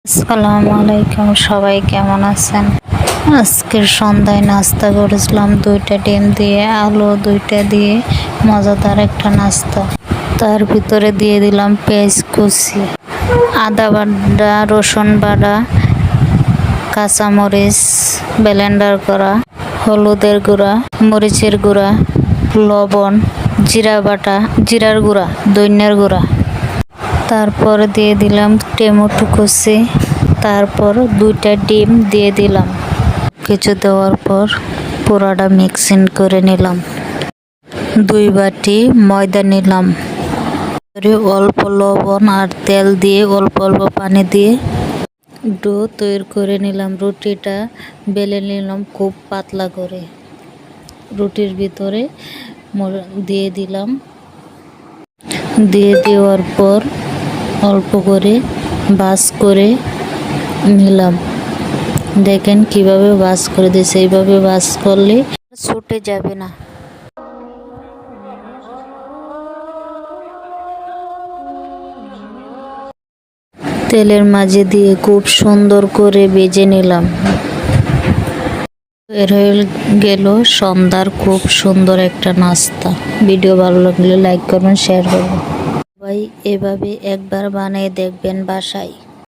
আসসালামু আলাইকুম, সবাই কেমন আছেন? আজকের সন্ধ্যায় নাস্তা করেছিলাম দুইটা ডিম দিয়ে, আলু দুইটা দিয়ে, মজাদার একটা নাস্তা। তার ভিতরে দিয়ে দিলাম পেঁয়াজ কুচি, আদা বাটা, রসুন বাটা, কাঁচামরিচ ব্লেন্ডার করা, হলুদের গুঁড়া, মরিচের গুঁড়া, লবণ, জিরা বাটা, জিরার গুঁড়া, ধনিয়ার গুঁড়া। তারপর দিয়ে দিলাম টমেটো কুচি, তারপর দুইটা ডিম দিয়ে দিলাম। কিছু দেওয়ার পর পুরাটা মিক্সিং করে নিলাম। 2 বাটি ময়দা নিলাম, অল্প লবণ আর তেল দিয়ে অল্প অল্প পানি দিয়ে ডো তৈরি করে নিলাম। রুটিটা বেলে নিলাম খুব পাতলা করে, রুটির ভিতরে দিয়ে দিলাম। দিয়ে দেওয়ার পর অল্প করে ভাঁজ করে নিলাম। দেখেন কিভাবে ভাঁজ করে দিয়েছে, এইভাবে ভাঁজ করলে ছুটে যাবে না। তেলের মাঝে দিয়ে খুব সুন্দর করে ভেজে নিলাম। বের হয়ে গেল সন্ধ্যার খুব সুন্দর একটা নাস্তা। ভিডিও ভালো লাগলে লাইক করবেন, শেয়ার করবেন। সবাই এভাবে একবার বানিয়ে দেখবেন বাসায়।